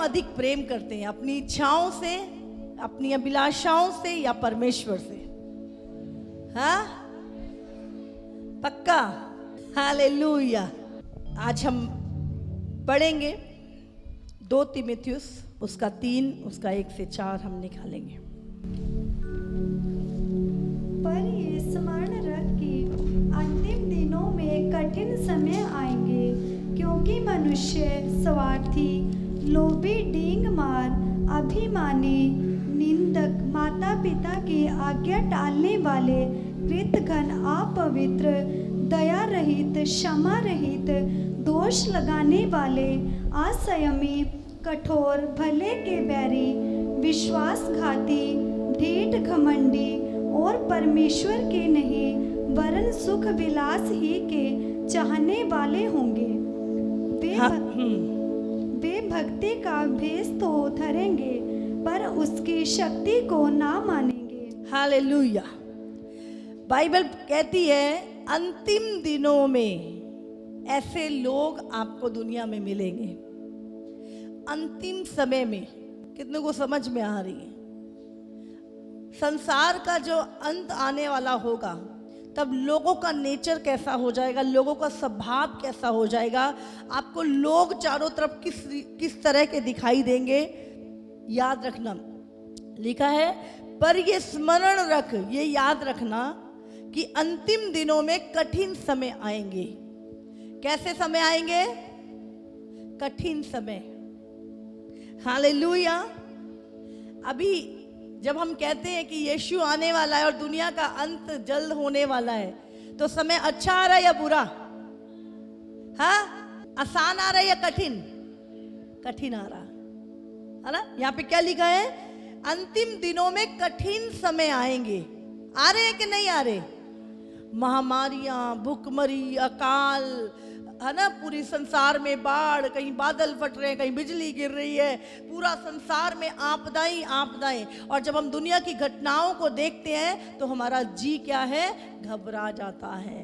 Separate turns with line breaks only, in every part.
अधिक प्रेम करते हैं, अपनी इच्छाओं से, अपनी अभिलाषाओं से या परमेश्वर से? हाँ, पक्का? हालेलुया। आज हम पढ़ेंगे 2 तीमुथियुस उसका 3 उसका 1 से 4 हम निकालेंगे।
पर ये स्मरण रख कि अंतिम दिनों में कठिन समय आएंगे, क्योंकि मनुष्य स्वार्थी, लोभी, डींग मार, अभिमानी, निंदक, माता पिता की आज्ञा टालने वाले, कृतघ्न, अपवित्र, दया रहित, क्षमा रहित, दोष लगाने वाले, असंयमी, कठोर, भले के बैरी, विश्वासघाती, ढीठ, घमंडी और परमेश्वर के नहीं वरन सुख विलास ही के चाहने वाले होंगे। वे भक्ति का भेष तो धरेंगे पर उसकी शक्ति को ना मानेंगे।
हालेलुया। बाइबल कहती है अंतिम दिनों में ऐसे लोग आपको दुनिया में मिलेंगे। अंतिम समय में कितनों को समझ में आ रही है? संसार का जो अंत आने वाला होगा तब लोगों का नेचर कैसा हो जाएगा, लोगों का स्वभाव कैसा हो जाएगा, आपको लोग चारों तरफ किस तरह के दिखाई देंगे। याद रखना, लिखा है पर ये स्मरण रख, ये याद रखना कि अंतिम दिनों में कठिन समय आएंगे। कैसे समय आएंगे? कठिन समय। हालेलुया। अभी जब हम कहते हैं कि यीशु आने वाला है और दुनिया का अंत जल्द होने वाला है, तो समय अच्छा आ रहा है या बुरा? हाँ, आसान आ रहा है या कठिन? कठिन आ रहा है ना। यहाँ पे क्या लिखा है? अंतिम दिनों में कठिन समय आएंगे। आ रहे हैं कि नहीं आ रहे? महामारियां, भूखमरी, अकाल, है ना, पूरी संसार में बाढ़, कहीं बादल फट रहे हैं, कहीं बिजली गिर रही है, पूरा संसार में आपदाएं आपदाएं। और जब हम दुनिया की घटनाओं को देखते हैं तो हमारा जी क्या है? घबरा जाता है।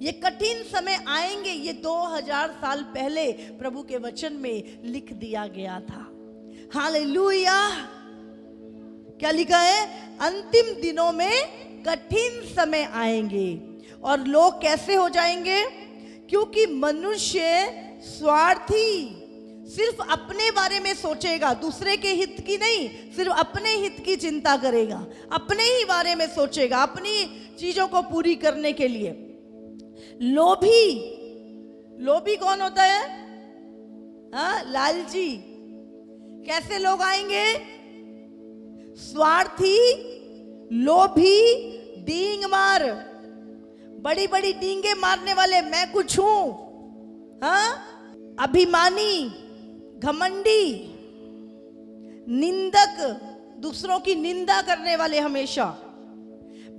ये कठिन समय आएंगे, ये 2000 साल पहले प्रभु के वचन में लिख दिया गया था। हालेलुया। क्या लिखा है? अंतिम दिनों में कठिन समय आएंगे और लोग कैसे हो जाएंगे? क्योंकि मनुष्य स्वार्थी, सिर्फ अपने बारे में सोचेगा, दूसरे के हित की नहीं, सिर्फ अपने हित की चिंता करेगा, अपने ही बारे में सोचेगा, अपनी चीजों को पूरी करने के लिए। लोभी, लोभी कौन होता है? हाँ, लालची। कैसे लोग आएंगे? स्वार्थी, लोभी, डींग मार, बड़ी बड़ी डींगे मारने वाले, मैं कुछ हूं। हाँ, अभिमानी, घमंडी, निंदक, दूसरों की निंदा करने वाले हमेशा,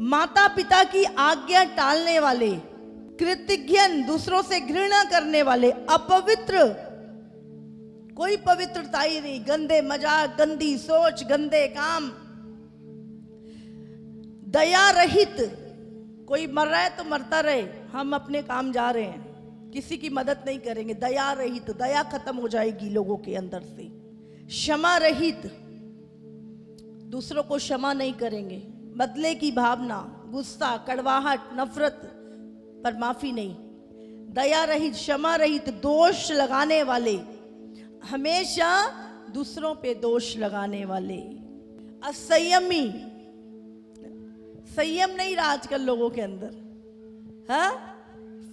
माता पिता की आज्ञा टालने वाले, कृतघ्न, दूसरों से घृणा करने वाले, अपवित्र, कोई पवित्रता ही नहीं, गंदे मजाक, गंदी सोच, गंदे काम, दया रहित, कोई मर रहा है तो मरता रहे, हम अपने काम जा रहे हैं, किसी की मदद नहीं करेंगे। दया रहित, दया खत्म हो जाएगी लोगों के अंदर से। क्षमा रहित, दूसरों को क्षमा नहीं करेंगे, बदले की भावना, गुस्सा, कड़वाहट, नफरत पर माफी नहीं। दया रहित, क्षमा रहित, दोष लगाने वाले, हमेशा दूसरों पे दोष लगाने वाले, असंयमी, संयम नहीं रहा आजकल लोगों के अंदर। हाँ,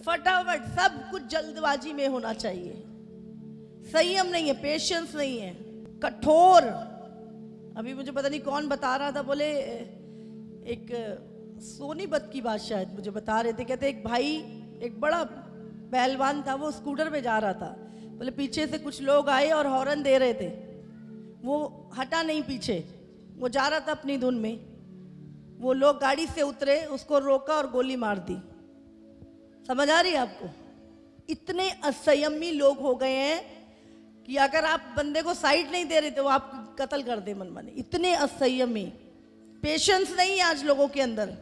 फटाफट सब कुछ जल्दबाजी में होना चाहिए, संयम नहीं है, पेशेंस नहीं है, कठोर। अभी मुझे पता नहीं कौन बता रहा था, बोले एक सोनीपत की बात शायद मुझे बता रहे थे, कहते एक भाई, एक बड़ा पहलवान था, वो स्कूटर पे जा रहा था, बोले पीछे से कुछ लोग आए और हॉर्न दे रहे थे, वो हटा नहीं पीछे, वो जा रहा था अपनी धुन में, वो लोग गाड़ी से उतरे, उसको रोका और गोली मार दी। समझ आ रही है आपको? इतने असंयमी लोग हो गए हैं कि अगर आप बंदे को साइड नहीं दे रहे तो वो आपको कत्ल कर दे मन माने। इतने असंयमी, पेशेंस नहीं है आज लोगों के अंदर।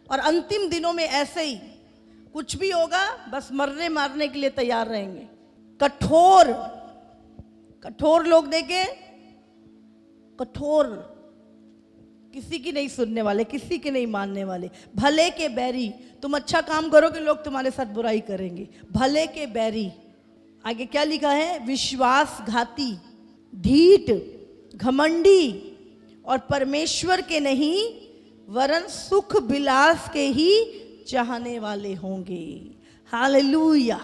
और अंतिम दिनों में ऐसे ही कुछ भी होगा बस मरने मारने के लिए तैयार रहेंगे। कठोर, कठोर लोग देखे, कठोर, किसी की नहीं सुनने वाले, किसी की नहीं मानने वाले, भले के बैरी। तुम अच्छा काम करोगे लोग तुम्हारे साथ बुराई करेंगे, भले के बैरी। आगे क्या लिखा है? विश्वासघाती, ढीठ, घमंडी और परमेश्वर के नहीं वरन सुख विलास के ही चाहने वाले होंगे। हालेलुया।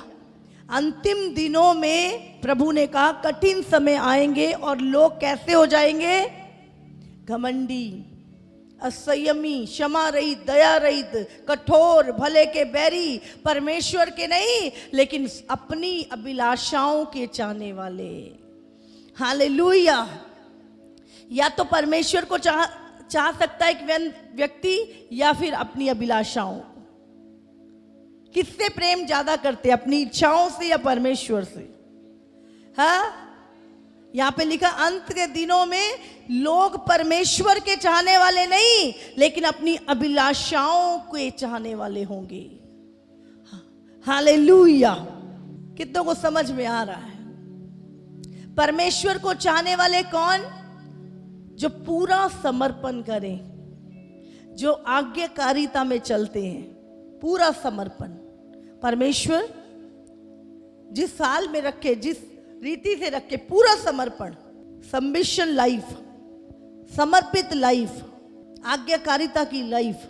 अंतिम दिनों में प्रभु ने कहा कठिन समय आएंगे और लोग कैसे हो जाएंगे? घमंडी, असंयमी, क्षमा रहित, दया रहित, कठोर, भले के बैरी, परमेश्वर के नहीं लेकिन अपनी अभिलाषाओं के चाहने वाले। हालेलुया। या तो परमेश्वर को चाह सकता है एक व्यक्ति या फिर अपनी अभिलाषाओं। किससे प्रेम ज्यादा करते? अपनी इच्छाओं से या परमेश्वर से? हाँ, यहां पे लिखा अंत के दिनों में लोग परमेश्वर के चाहने वाले नहीं लेकिन अपनी अभिलाषाओं के चाहने वाले होंगे। हालेलुया। कितनों को समझ में आ रहा है? परमेश्वर को चाहने वाले कौन? जो पूरा समर्पण करें, जो आज्ञाकारिता में चलते हैं, पूरा समर्पण। परमेश्वर जिस साल में रखे, जिस रीति से रखे, पूरा समर्पण, सबमिशन लाइफ, समर्पित लाइफ, आज्ञाकारिता की लाइफ।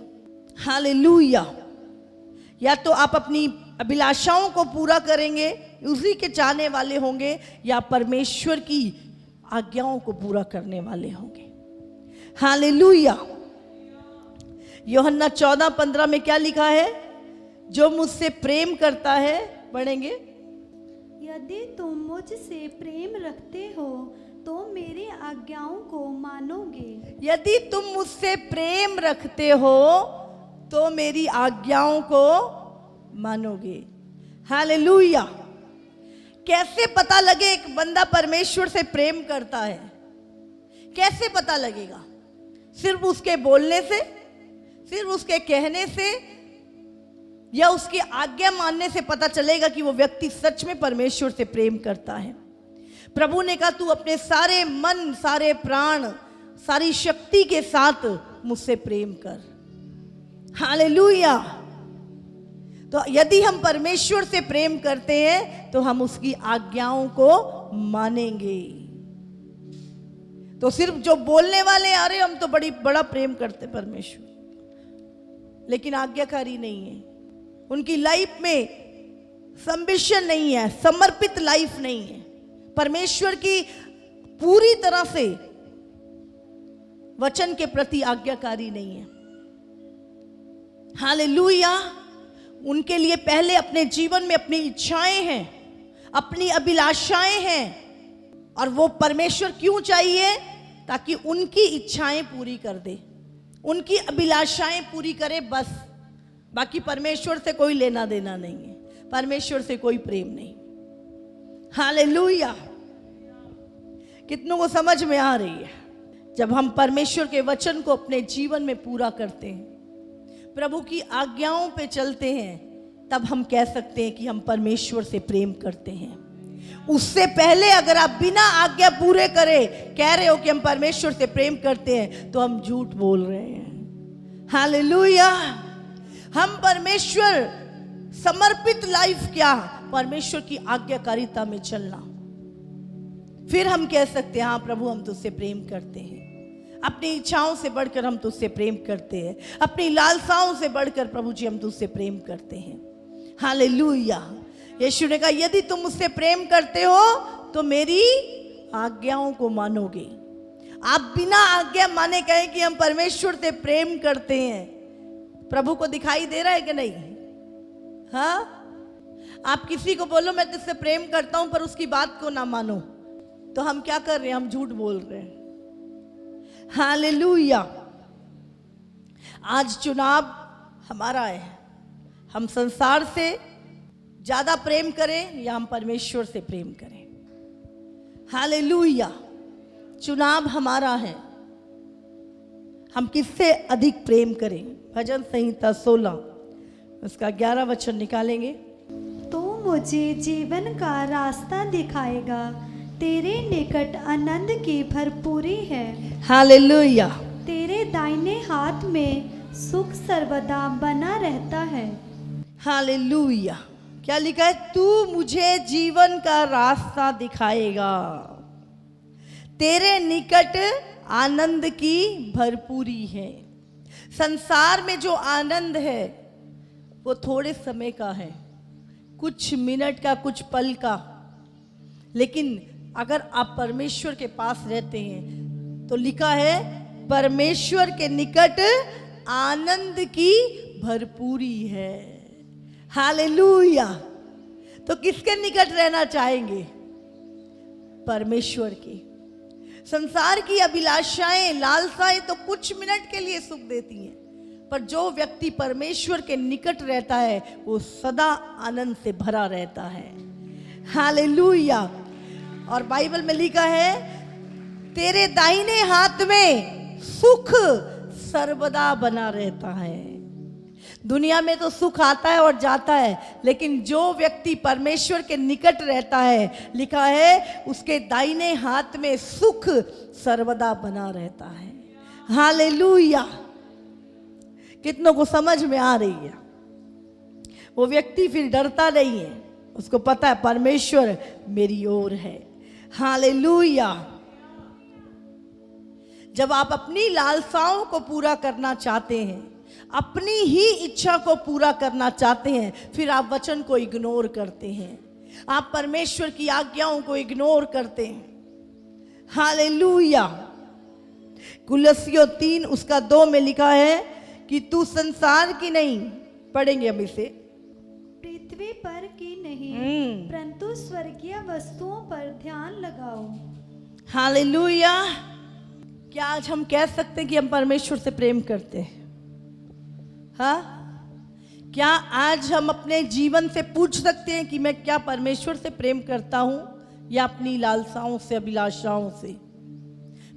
हालेलुया। या तो आप अपनी अभिलाषाओं को पूरा करेंगे, उसी के चाहने वाले होंगे, या परमेश्वर की आज्ञाओं को पूरा करने वाले होंगे। हालेलुया। यूहन्ना 14:15 में क्या लिखा है? जो मुझसे प्रेम करता है, पढ़ेंगे,
यदि तुम मुझसे प्रेम रखते हो तो मेरी आज्ञाओं को मानोगे।
यदि तुम मुझसे प्रेम रखते हो तो मेरी आज्ञाओं को मानोगे। हालेलुया। कैसे पता लगे एक बंदा परमेश्वर से प्रेम करता है? कैसे पता लगेगा? सिर्फ उसके बोलने से, सिर्फ उसके कहने से, या उसकी आज्ञा मानने से पता चलेगा कि वो व्यक्ति सच में परमेश्वर से प्रेम करता है। प्रभु ने कहा तू अपने सारे मन, सारे प्राण, सारी शक्ति के साथ मुझसे प्रेम कर। हालेलुया। तो यदि हम परमेश्वर से प्रेम करते हैं तो हम उसकी आज्ञाओं को मानेंगे। तो सिर्फ जो बोलने वाले, अरे हम तो बड़ा प्रेम करते परमेश्वर, लेकिन आज्ञाकारी नहीं है, उनकी लाइफ में सबमिशन नहीं है, समर्पित लाइफ नहीं है, परमेश्वर की पूरी तरह से वचन के प्रति आज्ञाकारी नहीं है। हालेलुया। उनके लिए पहले अपने जीवन में अपनी इच्छाएं हैं, अपनी अभिलाषाएं हैं, और वो परमेश्वर क्यों चाहिए? ताकि उनकी इच्छाएं पूरी कर दे, उनकी अभिलाषाएं पूरी करे, बस। बाकी परमेश्वर से कोई लेना देना नहीं है, परमेश्वर से कोई प्रेम नहीं। हालेलुया। कितनों को समझ में आ रही है? जब हम परमेश्वर के वचन को अपने जीवन में पूरा करते हैं, प्रभु की आज्ञाओं पे चलते हैं, तब हम कह सकते हैं कि हम परमेश्वर से प्रेम करते हैं। उससे पहले अगर आप बिना आज्ञा पूरे करे कह रहे हो कि हम परमेश्वर से प्रेम करते हैं, तो हम झूठ बोल रहे हैं। हालेलुया। हम परमेश्वर, समर्पित लाइफ क्या? परमेश्वर की आज्ञाकारिता में चलना। फिर हम कह सकते हैं हाँ प्रभु हम तुझसे प्रेम करते हैं। अपनी इच्छाओं से बढ़कर हम तुझसे प्रेम करते हैं, अपनी लालसाओं से बढ़कर प्रभु जी हम तुझसे प्रेम करते हैं। हालेलुया। यीशु ने कहा यदि तुम मुझसे प्रेम करते हो तो मेरी आज्ञाओं को मानोगे। आप बिना आज्ञा माने कहें कि हम परमेश्वर से प्रेम करते हैं, प्रभु को दिखाई दे रहा है कि नहीं? हाँ, आप किसी को बोलो मैं तुझसे प्रेम करता हूं पर उसकी बात को ना मानो, तो हम क्या कर रहे हैं? हम झूठ बोल रहे हैं। हालेलुया। आज चुनाव हमारा है, हम संसार से ज्यादा प्रेम करें या हम परमेश्वर से प्रेम करें। हालेलुया। चुनाव हमारा है, हम किससे अधिक प्रेम करें। भजन संहिता 16 उसका 11 वचन निकालेंगे।
तो मुझे जीवन का रास्ता दिखाएगा, तेरे निकट आनंद की भरपूरी है।
हालेलुया।
तेरे दाहिने हाथ में सुख सर्वदा बना रहता है।
हालेलुया। क्या लिखा है? तू मुझे जीवन का रास्ता दिखाएगा, तेरे निकट आनंद की भरपूरी है। संसार में जो आनंद है वो थोड़े समय का है, कुछ मिनट का, कुछ पल का। लेकिन अगर आप परमेश्वर के पास रहते हैं तो लिखा है परमेश्वर के निकट आनंद की भरपूरी है। हालेलुया। तो किसके निकट रहना चाहेंगे? परमेश्वर की। संसार की अभिलाषाएं, लालसाएं तो कुछ मिनट के लिए सुख देती हैं, पर जो व्यक्ति परमेश्वर के निकट रहता है वो सदा आनंद से भरा रहता है। हालेलुया। और बाइबल में लिखा है तेरे दाहिने हाथ में सुख सर्वदा बना रहता है। दुनिया में तो सुख आता है और जाता है, लेकिन जो व्यक्ति परमेश्वर के निकट रहता है, लिखा है उसके दाहिने हाथ में सुख सर्वदा बना रहता है। हालेलुया। कितनों को समझ में आ रही है? वो व्यक्ति फिर डरता नहीं है, उसको पता है परमेश्वर मेरी ओर है। हालेलुया। जब आप अपनी लालसाओं को पूरा करना चाहते हैं, अपनी ही इच्छा को पूरा करना चाहते हैं, फिर आप वचन को इग्नोर करते हैं, आप परमेश्वर की आज्ञाओं को इग्नोर करते हैं। हालेलुया। कुलस्सियों 3 उसका 2 में लिखा है कि तू संसार की नहीं, पढ़ेंगे हम इसे,
पृथ्वी पर की नहीं परंतु स्वर्गीय वस्तुओं पर ध्यान लगाओ।
हालेलुया। क्या आज हम कह सकते हैं कि हम परमेश्वर से प्रेम करते हैं? हाँ? क्या आज हम अपने जीवन से पूछ सकते हैं कि मैं क्या परमेश्वर से प्रेम करता हूं या अपनी लालसाओं से, अभिलाषाओं से?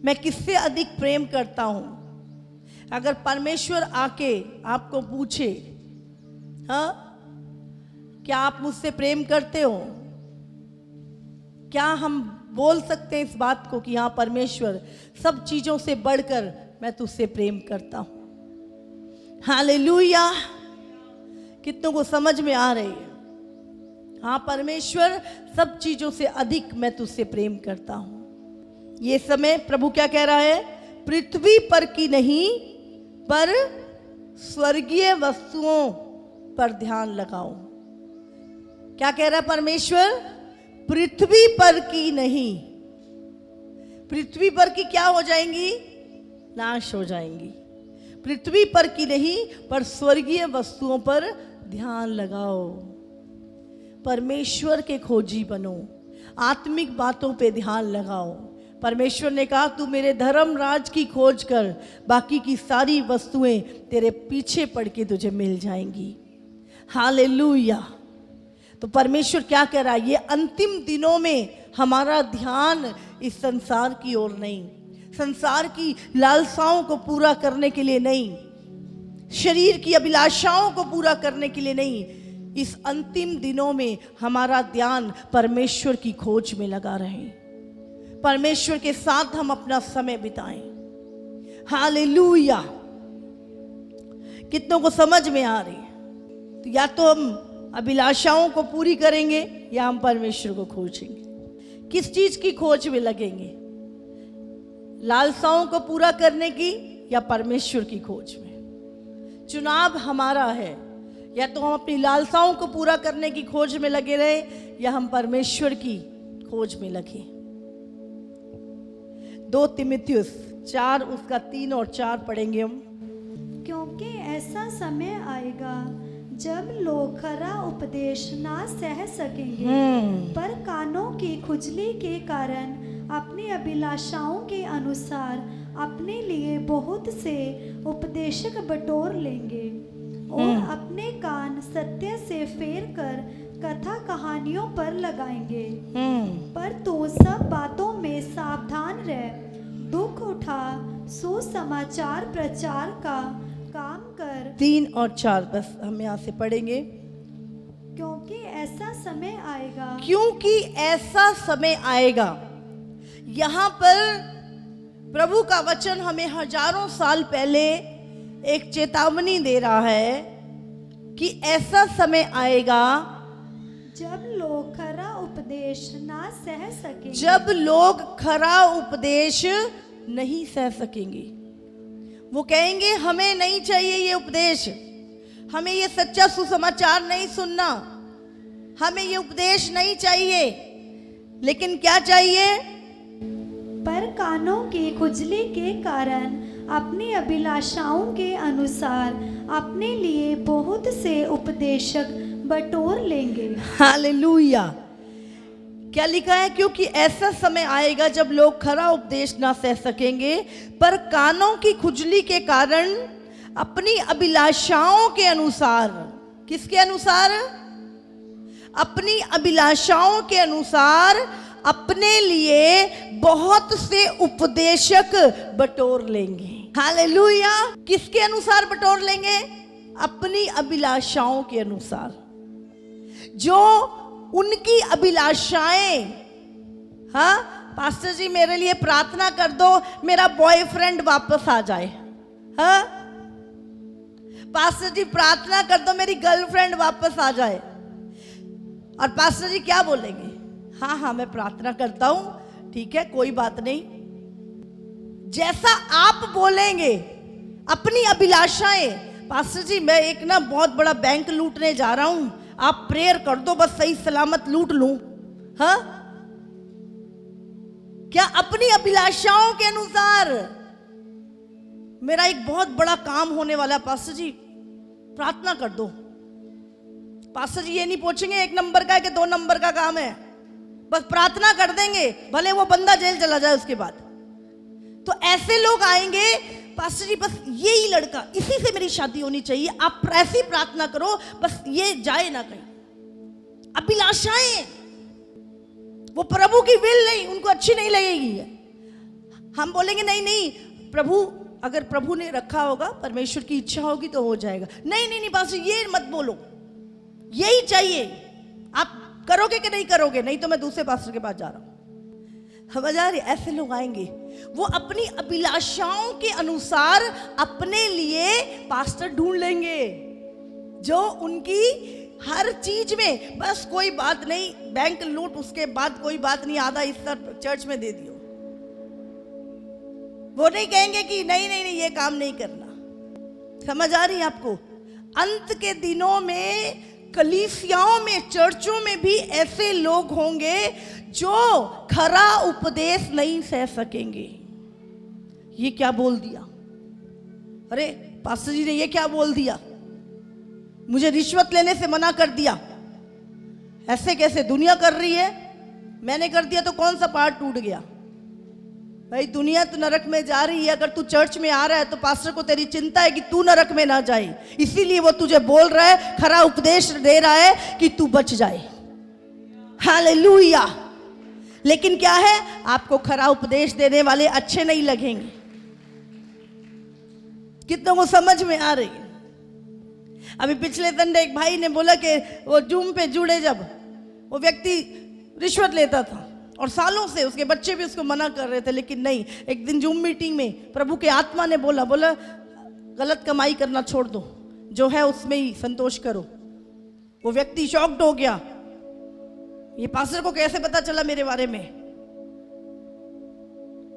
मैं किससे अधिक प्रेम करता हूं? अगर परमेश्वर आके आपको पूछे, हाँ, क्या आप मुझसे प्रेम करते हो? क्या हम बोल सकते हैं इस बात को कि हाँ परमेश्वर, सब चीजों से बढ़कर मैं तुझसे प्रेम करता हूं? हालेलुया। कितनों को समझ में आ रही है? हाँ परमेश्वर, सब चीजों से अधिक मैं तुझसे प्रेम करता हूं। ये समय प्रभु क्या कह रहा है? पृथ्वी पर की नहीं पर स्वर्गीय वस्तुओं पर ध्यान लगाओ। क्या कह रहा है परमेश्वर? पृथ्वी पर की नहीं। पृथ्वी पर की क्या हो जाएंगी? नाश हो जाएंगी। पृथ्वी पर की नहीं पर स्वर्गीय वस्तुओं पर ध्यान लगाओ। परमेश्वर के खोजी बनो, आत्मिक बातों पे ध्यान लगाओ। परमेश्वर ने कहा तू मेरे धर्म राज की खोज कर, बाकी की सारी वस्तुएं तेरे पीछे पड़ के तुझे मिल जाएंगी। हालेलुया। तो परमेश्वर क्या कह रहा है? ये अंतिम दिनों में हमारा ध्यान इस संसार की ओर नहीं, संसार की लालसाओं को पूरा करने के लिए नहीं, शरीर की अभिलाषाओं को पूरा करने के लिए नहीं, इस अंतिम दिनों में हमारा ध्यान परमेश्वर की खोज में लगा रहे, परमेश्वर के साथ हम अपना समय बिताएं। हालेलुया। कितनों को समझ में आ रही है? तो या तो हम अभिलाषाओं को पूरी करेंगे या हम परमेश्वर को खोजेंगे। किस चीज की खोज में लगेंगे? लालसाओं को पूरा करने की या परमेश्वर की खोज में? चुनाव हमारा है, या तो हम अपनी लालसाओं को पूरा करने की खोज में लगे रहे या हम परमेश्वर की खोज में लगे। 2 तीमुथियुस 4 उसका 3 और 4 पढ़ेंगे हम।
क्योंकि ऐसा समय आएगा जब लोग खरा उपदेश ना सह सकेंगे, पर कानों की खुजली के कारण अपनी अभिलाषाओं के अनुसार अपने लिए बहुत से उपदेशक बटोर लेंगे और अपने कान सत्य से फेर कर कथा कहानियों पर लगाएंगे। पर तू सब बातों में सावधान रह, दुख उठा, सुसमाचार प्रचार का काम कर। 3 और 4 बस हम यहाँ से पढ़ेंगे। क्योंकि ऐसा समय आएगा, क्योंकि ऐसा समय आएगा।
यहां पर प्रभु का वचन हमें हजारों साल पहले एक चेतावनी दे रहा है कि ऐसा समय आएगा
जब लोग खरा उपदेश ना सह सकेंगे,
जब लोग खरा उपदेश नहीं सह सकेंगे। वो कहेंगे हमें नहीं चाहिए ये उपदेश, हमें ये सच्चा सुसमाचार नहीं सुनना, हमें ये उपदेश नहीं चाहिए। लेकिन क्या चाहिए?
पर कानों की खुजली के कारण अपनी अभिलाषाओं के अनुसार अपने लिए बहुत से उपदेशक बटोर लेंगे।
हालेलुया। क्या लिखा है? क्योंकि ऐसा समय आएगा जब लोग खरा उपदेश ना सह सकेंगे, पर कानों की खुजली के कारण अपनी अभिलाषाओं के अनुसार, किसके अनुसार? अपनी अभिलाषाओं के अनुसार अपने लिए बहुत से उपदेशक बटोर लेंगे। हालेलुया। किसके अनुसार बटोर लेंगे? अपनी अभिलाषाओं के अनुसार। जो उनकी अभिलाषाएं, हाँ पास्टर जी मेरे लिए प्रार्थना कर दो मेरा बॉयफ्रेंड वापस आ जाए, हाँ पास्टर जी प्रार्थना कर दो मेरी गर्लफ्रेंड वापस आ जाए। और पास्टर जी क्या बोलेंगे? हाँ हाँ मैं प्रार्थना करता हूं, ठीक है कोई बात नहीं। जैसा आप बोलेंगे अपनी अभिलाषाएं, पास्टर जी मैं एक ना बहुत बड़ा बैंक लूटने जा रहा हूं, आप प्रेयर कर दो बस सही सलामत लूट लूं, हाँ क्या अपनी अभिलाषाओं के अनुसार? मेरा एक बहुत बड़ा काम होने वाला है पास्टर जी प्रार्थना कर दो। पास्टर जी ये नहीं पूछेंगे एक नंबर का है कि 2 नंबर का काम है, बस प्रार्थना कर देंगे, भले वो बंदा जेल चला जाए उसके बाद। तो ऐसे लोग आएंगे, पास्टर जी बस यही लड़का, इसी से मेरी शादी होनी चाहिए, आप ऐसी प्रार्थना करो बस ये जाए ना कहीं। अभिलाषाएं, वो प्रभु की विल नहीं, उनको अच्छी नहीं लगेगी। हम बोलेंगे नहीं नहीं प्रभु, अगर प्रभु ने रखा होगा, परमेश्वर की इच्छा होगी तो हो जाएगा। नहीं नहीं नहीं पास्टर ये मत बोलो, यही चाहिए, आप करोगे कि नहीं करोगे? नहीं तो मैं दूसरे पास्टर के पास जा रहा हूं। समझ आ रही? ऐसे लोग आएंगे, वो अपनी अभिलाषाओं के अनुसार अपने लिए पास्टर ढूंढ लेंगे जो उनकी हर चीज में, बस कोई बात नहीं बैंक लूट, उसके बाद कोई बात नहीं आधा हिस्सा चर्च में दे दियो। वो नहीं कहेंगे कि नहीं नहीं नहीं ये काम नहीं करना। समझ आ रही है आपको? अंत के दिनों में कलीसियाओं में, चर्चों में भी ऐसे लोग होंगे जो खरा उपदेश नहीं सह सकेंगे। ये क्या बोल दिया? अरे पास्टर जी ने ये क्या बोल दिया? मुझे रिश्वत लेने से मना कर दिया। ऐसे कैसे? दुनिया कर रही है, मैंने कर दिया तो कौन सा पहाड़ टूट गया? भाई दुनिया तो नरक में जा रही है, अगर तू चर्च में आ रहा है तो पास्टर को तेरी चिंता है कि तू नरक में ना जाए, इसीलिए वो तुझे बोल रहा है, खरा उपदेश दे रहा है कि तू बच जाए। हालेलुया। लेकिन क्या है, आपको खरा उपदेश देने वाले अच्छे नहीं लगेंगे। कितनों को समझ में आ रही है? अभी पिछले संडे एक भाई ने बोला कि वो जूम पे जुड़े, जब वो व्यक्ति रिश्वत लेता था और सालों से उसके बच्चे भी उसको मना कर रहे थे, लेकिन नहीं। एक दिन जूम मीटिंग में प्रभु के आत्मा ने बोला गलत कमाई करना छोड़ दो, जो है उसमें ही संतोष करो। वो व्यक्ति शॉक्ड हो गया, ये पास्टर को कैसे पता चला मेरे बारे में?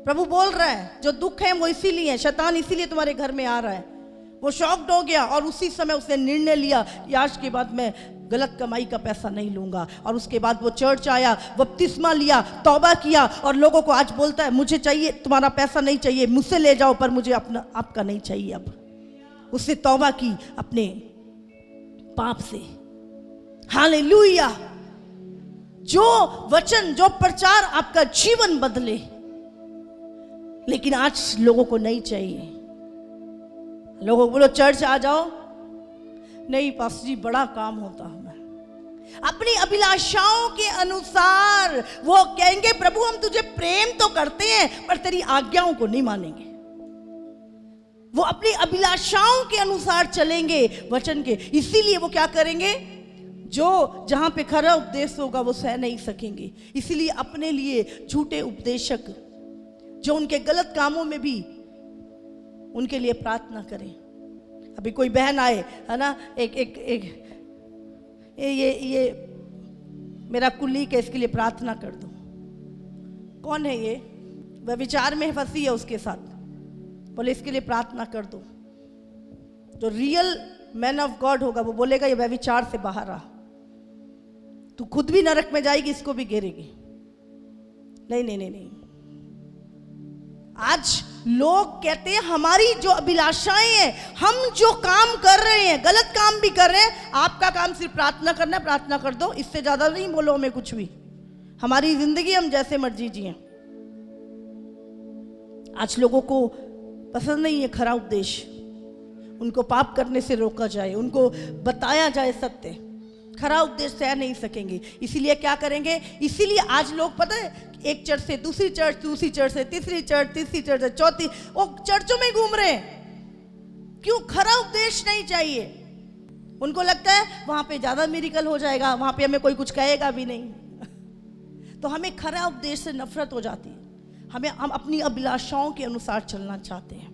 प्रभु बोल रहा है जो दुख है वो इसीलिए है, शैतान इसीलिए तुम्हारे घर में आ रहा है। वो शॉक्ड हो गया और उसी समय उसने निर्णय लिया कि आज के बाद मैं गलत कमाई का पैसा नहीं लूंगा। और उसके बाद वो चर्च आया, बपतिस्मा लिया, तौबा किया और लोगों को आज बोलता है मुझे चाहिए, तुम्हारा पैसा नहीं चाहिए, मुझसे ले जाओ पर मुझे अपना आपका नहीं चाहिए। अब उसने तौबा की अपने पाप से। हालेलुया। जो वचन, जो प्रचार आपका जीवन बदले, लेकिन आज लोगों को नहीं चाहिए। लोगों को बोलो चर्च आ जाओ, नहीं पास्टर जी बड़ा काम होता है। अपनी अभिलाषाओं के अनुसार वो कहेंगे प्रभु हम तुझे प्रेम तो करते हैं पर तेरी आज्ञाओं को नहीं मानेंगे। वो अपनी अभिलाषाओं के अनुसार चलेंगे वचन के। इसीलिए वो क्या करेंगे? जो जहां पे खरा उपदेश होगा वो सह नहीं सकेंगे। इसीलिए अपने लिए झूठे उपदेशक जो उनके गलत कामों में भी उनके लिए प्रार्थना करें। अभी कोई बहन आए है ना, एक ये मेरा कुली के इसके लिए प्रार्थना कर दो। कौन है ये? वह विचार में फंसी है उसके साथ, बोले इसके लिए प्रार्थना कर दो। जो रियल मैन ऑफ गॉड होगा वो बोलेगा ये व्यभिचार से बाहर आ, तू खुद भी नरक में जाएगी, इसको भी घेरेगी। नहीं नहीं नहीं नहीं। आज लोग कहते हैं हमारी जो अभिलाषाएं हैं, हम जो काम कर रहे हैं, गलत काम भी कर रहे हैं, आपका काम सिर्फ प्रार्थना करना है, प्रार्थना कर दो, इससे ज्यादा नहीं बोलो हमें कुछ भी, हमारी जिंदगी हम जैसे मर्जी जिए। आज लोगों को पसंद नहीं है खरा उपदेश, उनको पाप करने से रोका जाए, उनको बताया जाए सत्य। खरा उपदेश सह नहीं सकेंगे, इसीलिए क्या करेंगे? इसीलिए आज लोग पता है एक चर्च से दूसरी चर्च, दूसरी चर्च से तीसरी चर्च, तीसरी चर्च से चौथी, वो चर्चों में घूम रहे हैं। क्यों? खरा उपदेश नहीं चाहिए। उनको लगता है वहां पे ज्यादा मिरेकल हो जाएगा, वहां पे हमें कोई कुछ कहेगा भी नहीं। तो हमें खरा उपदेश से नफरत हो जाती है। हम अपनी अभिलाषाओं के अनुसार चलना चाहते हैं।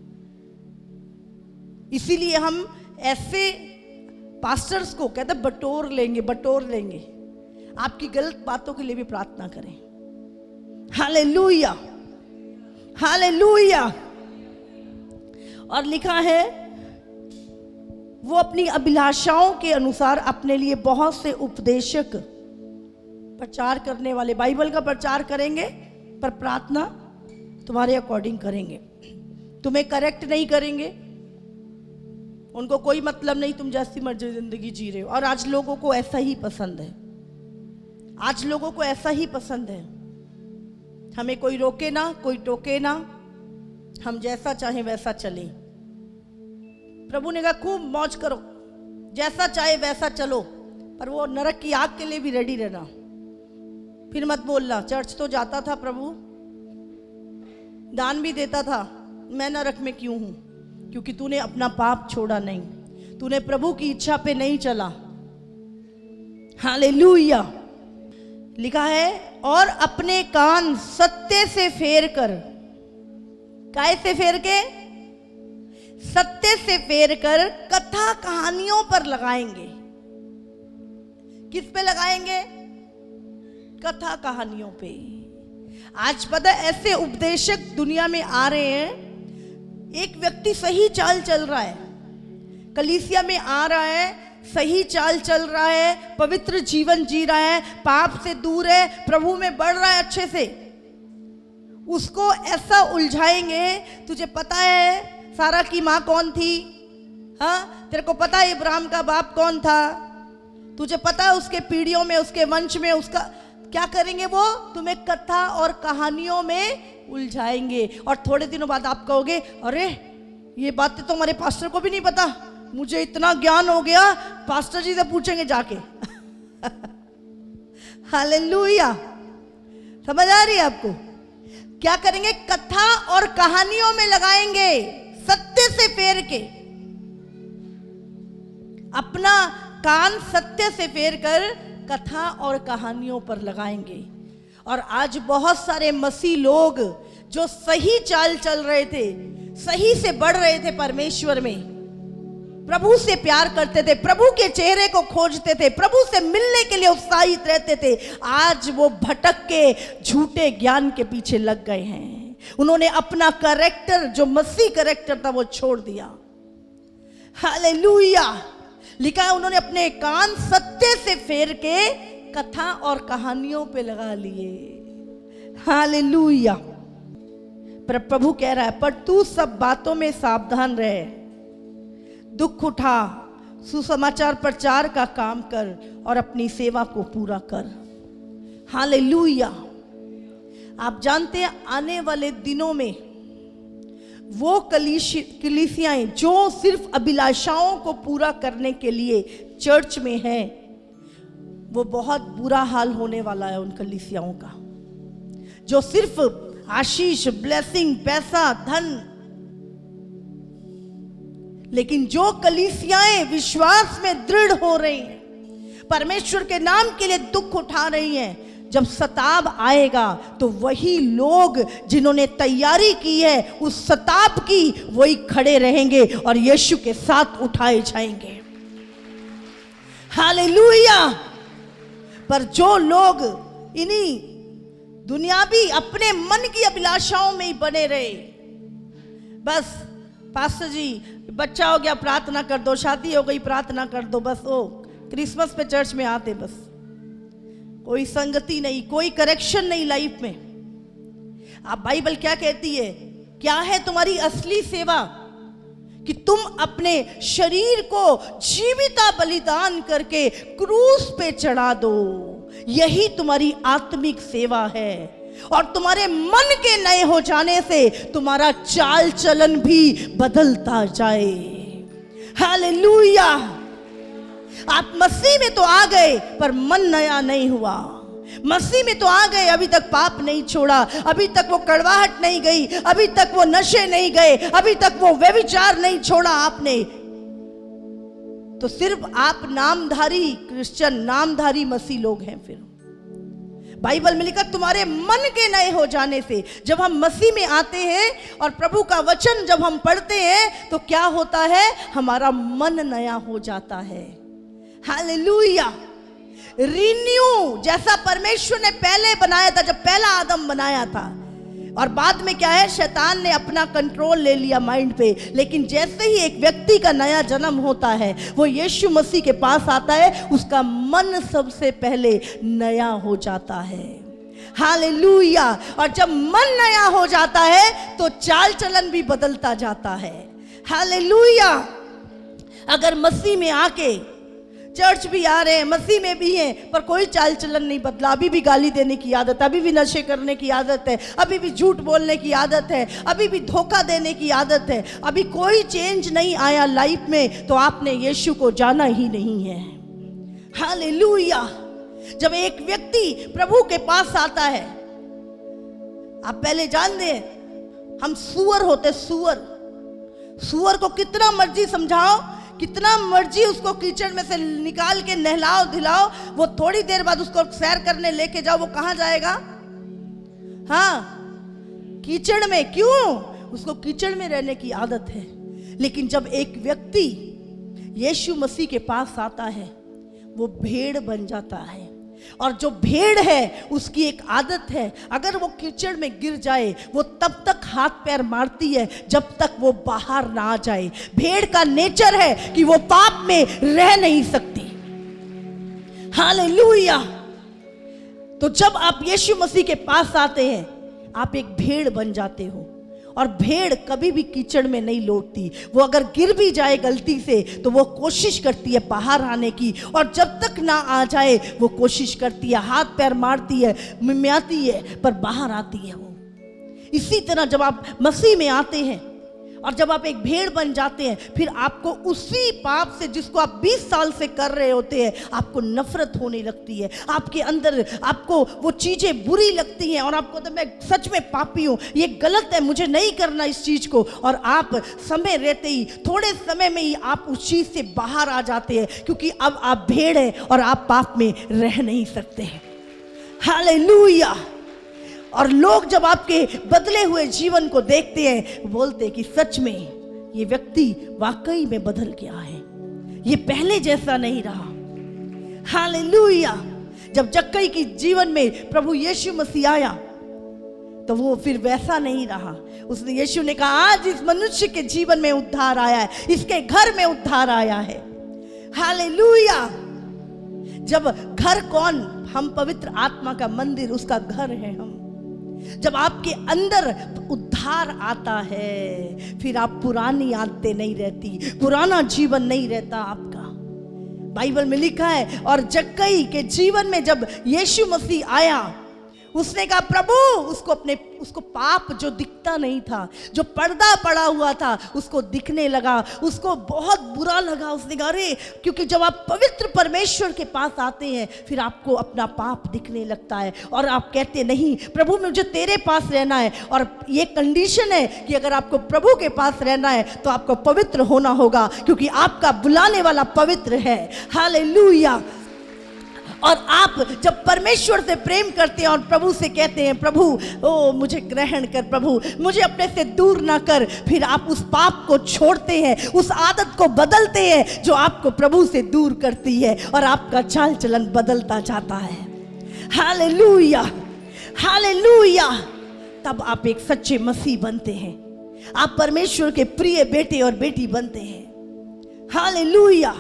इसीलिए हम ऐसे पास्टर्स को कहते हैं बटोर लेंगे, बटोर लेंगे। आपकी गलत बातों के लिए भी प्रार्थना करें। Hallelujah, hallelujah. और लिखा है वो अपनी अभिलाषाओं के अनुसार अपने लिए बहुत से उपदेशक, प्रचार करने वाले, बाइबल का प्रचार करेंगे पर प्रार्थना तुम्हारे अकॉर्डिंग करेंगे, तुम्हें करेक्ट नहीं करेंगे। उनको कोई मतलब नहीं तुम जैसी मर्जी जिंदगी जी रहे हो। और आज लोगों को ऐसा ही पसंद है, आज लोगों को ऐसा ही पसंद है। हमें कोई रोके ना, कोई टोके ना, हम जैसा चाहे वैसा चले। प्रभु ने कहा खूब मौज करो, जैसा चाहे वैसा चलो, पर वो नरक की आग के लिए भी रेडी रहना। फिर मत बोलना चर्च तो जाता था प्रभु, दान भी देता था, मैं नरक में क्यों हूं? क्योंकि तूने अपना पाप छोड़ा नहीं, तूने प्रभु की इच्छा पे नहीं चला। हालेलुया। लिखा है और अपने कान सत्य से फेर कर, काय से फेर के? सत्य से फेर कर कथा कहानियों पर लगाएंगे। किस पे लगाएंगे? कथा कहानियों पे। आज पता है ऐसे उपदेशक दुनिया में आ रहे हैं। एक व्यक्ति सही चाल चल रहा है, कलीसिया में आ रहा है, सही चाल चल रहा है, पवित्र जीवन जी रहा है, पाप से दूर है, प्रभु में बढ़ रहा है अच्छे से, उसको ऐसा उलझाएंगे। तुझे पता है सारा की माँ कौन थी? हाँ, तेरे को पता है इब्राहिम का बाप कौन था? तुझे पता है उसके पीढ़ियों में, उसके वंश में, उसका क्या करेंगे? वो तुम्हें कथा और कहानियों में उलझाएंगे। और थोड़े दिनों बाद आप कहोगे अरे ये बातें तो हमारे पास्टर को भी नहीं पता, मुझे इतना ज्ञान हो गया, पास्टर जी से पूछेंगे जाके। हालेलुया। समझ आ रही है आपको? क्या करेंगे? कथा और कहानियों में लगाएंगे, सत्य से फेर के। अपना कान सत्य से फेर कर कथा और कहानियों पर लगाएंगे। और आज बहुत सारे मसीह लोग जो सही चाल चल रहे थे, सही से बढ़ रहे थे परमेश्वर में, प्रभु से प्यार करते थे, प्रभु के चेहरे को खोजते थे, प्रभु से मिलने के लिए उत्साहित रहते थे, आज वो भटक के झूठे ज्ञान के पीछे लग गए हैं। उन्होंने अपना कैरेक्टर, जो मसीह कैरेक्टर था, वो छोड़ दिया। हालेलुया। लिखा है उन्होंने अपने कान सत्य से फेर के कथा और कहानियों पे लगा लिए। हालेलुया। पर प्रभु कह रहा है पर तू सब बातों में सावधान रहे, दुख उठा, सुसमाचार प्रचार का काम कर और अपनी सेवा को पूरा कर। हालेलुया। आप जानते हैं आने वाले दिनों में वो कलीसियाएं जो सिर्फ अभिलाषाओं को पूरा करने के लिए चर्च में है, वो बहुत बुरा हाल होने वाला है उन कलीसियाओं का, जो सिर्फ आशीष, ब्लेसिंग, पैसा, धन। लेकिन जो कलीसियाएं विश्वास में दृढ़ हो रही हैं, परमेश्वर के नाम के लिए दुख उठा रही हैं, जब सताव आएगा तो वही लोग जिन्होंने तैयारी की है उस सताव की, वही खड़े रहेंगे और यीशु के साथ उठाए जाएंगे। हालेलुया। पर जो लोग इन्हीं दुनियावी अपने मन की अभिलाषाओं में ही बने रहे, बस पास्टर जी बच्चा हो गया प्रार्थना कर दो, शादी हो गई प्रार्थना कर दो, बस वो क्रिसमस पे चर्च में आते, बस कोई संगति नहीं, कोई करेक्शन नहीं लाइफ में। आप बाइबल क्या कहती है, क्या है तुम्हारी असली सेवा? कि तुम अपने शरीर को जीविता बलिदान करके क्रूस पे चढ़ा दो, यही तुम्हारी आत्मिक सेवा है। और तुम्हारे मन के नए हो जाने से तुम्हारा चाल चलन भी बदलता जाए। हालेलुया। आप मसीह में तो आ गए पर मन नया नहीं हुआ। मसीह में तो आ गए, अभी तक पाप नहीं छोड़ा, अभी तक वो कड़वाहट नहीं गई, अभी तक वो नशे नहीं गए, अभी तक वो व्यभिचार नहीं छोड़ा आपने, तो सिर्फ आप नामधारी क्रिश्चियन, नामधारी मसीह लोग हैं। फिर बाइबल में लिखा तुम्हारे मन के नए हो जाने से, जब हम मसीह में आते हैं और प्रभु का वचन जब हम पढ़ते हैं तो क्या होता है, हमारा मन नया हो जाता है। हालेलुया। रिन्यू, जैसा परमेश्वर ने पहले बनाया था, जब पहला आदम बनाया था, और बाद में क्या है, शैतान ने अपना कंट्रोल ले लिया माइंड पे। लेकिन जैसे ही एक व्यक्ति का नया जन्म होता है, वो यीशु मसीह के पास आता है, उसका मन सबसे पहले नया हो जाता है। हालेलुया। और जब मन नया हो जाता है तो चाल चलन भी बदलता जाता है। हालेलुया। अगर मसीह में आके चर्च भी आ रहे हैं, मसीह में भी हैं, पर कोई चाल चलन नहीं बदला, अभी भी गाली देने की आदत, अभी भी नशे करने की आदत है, अभी भी झूठ बोलने की आदत है, अभी भी धोखा देने की आदत है, अभी कोई चेंज नहीं आया लाइफ में, तो आपने यीशु को जाना ही नहीं है। हालेलुया। जब एक व्यक्ति प्रभु के पास आता है, आप पहले जान दें, हम सुअर होते, सुअर को कितना मर्जी समझाओ, कितना मर्जी उसको कीचड़ में से निकाल के नहलाओ धुलाओ, वो थोड़ी देर बाद उसको सैर करने लेके जाओ, वो कहाँ जाएगा? हाँ, कीचड़ में। क्यों? उसको कीचड़ में रहने की आदत है। लेकिन जब एक व्यक्ति यीशु मसीह के पास आता है, वो भेड़ बन जाता है। और जो भेड़ है उसकी एक आदत है, अगर वो कीचड़ में गिर जाए, वो तब तक हाथ पैर मारती है जब तक वो बाहर ना आ जाए। भेड़ का नेचर है कि वो पाप में रह नहीं सकती। हालेलुया। तो जब आप यीशु मसीह के पास आते हैं, आप एक भेड़ बन जाते हो। और भेड़ कभी भी कीचड़ में नहीं लौटती। वो अगर गिर भी जाए गलती से तो वो कोशिश करती है बाहर आने की, और जब तक ना आ जाए वो कोशिश करती है, हाथ पैर मारती है, मिमियाती है, पर बाहर आती है वो। इसी तरह जब आप मसीह में आते हैं और जब आप एक भेड़ बन जाते हैं, फिर आपको उसी पाप से जिसको आप 20 साल से कर रहे होते हैं, आपको नफरत होने लगती है। आपके अंदर आपको वो चीज़ें बुरी लगती हैं और आपको तो मैं सच में पापी हूँ, ये गलत है, मुझे नहीं करना इस चीज़ को। और आप समय रहते ही, थोड़े समय में ही आप उस चीज़ से बाहर आ जाते हैं, क्योंकि अब आप भेड़ हैं और आप पाप में रह नहीं सकते हैं। हालेलुया। और लोग जब आपके बदले हुए जीवन को देखते हैं, बोलते हैं कि सच में ये व्यक्ति वाकई में बदल गया है, ये पहले जैसा नहीं रहा। हालेलुया। जब जक्कई की जीवन में प्रभु यीशु मसीह आया तो वो फिर वैसा नहीं रहा। उसने, यीशु ने कहा, आज इस मनुष्य के जीवन में उद्धार आया है, इसके घर में उद्धार आया है। हालेलुया। जब घर कौन? हम पवित्र आत्मा का मंदिर, उसका घर है हम। जब आपके अंदर उद्धार आता है, फिर आप पुरानी आदतें नहीं रहती, पुराना जीवन नहीं रहता आपका। बाइबल में लिखा है, और जक्कई के जीवन में जब यीशु मसीह आया, उसने कहा प्रभु, उसको पाप जो दिखता नहीं था, जो पर्दा पड़ा हुआ था, उसको दिखने लगा, उसको बहुत बुरा लगा। उसने कहा अरे, क्योंकि जब आप पवित्र परमेश्वर के पास आते हैं, फिर आपको अपना पाप दिखने लगता है और आप कहते नहीं प्रभु मुझे तेरे पास रहना है। और ये कंडीशन है कि अगर आपको प्रभु के पास रहना है तो आपको पवित्र होना होगा, क्योंकि आपका बुलाने वाला पवित्र है। हालेलुया। और आप जब परमेश्वर से प्रेम करते हैं और प्रभु से कहते हैं, प्रभु ओ मुझे ग्रहण कर, प्रभु मुझे अपने से दूर ना कर, फिर आप उस पाप को छोड़ते हैं, उस आदत को बदलते हैं जो आपको प्रभु से दूर करती है, और आपका चाल चलन बदलता जाता है। Hallelujah, hallelujah. तब आप एक सच्चे मसीह बनते हैं, आप परमेश्वर के प्रिय बेटे और बेटी बनते हैं। हालेलुया।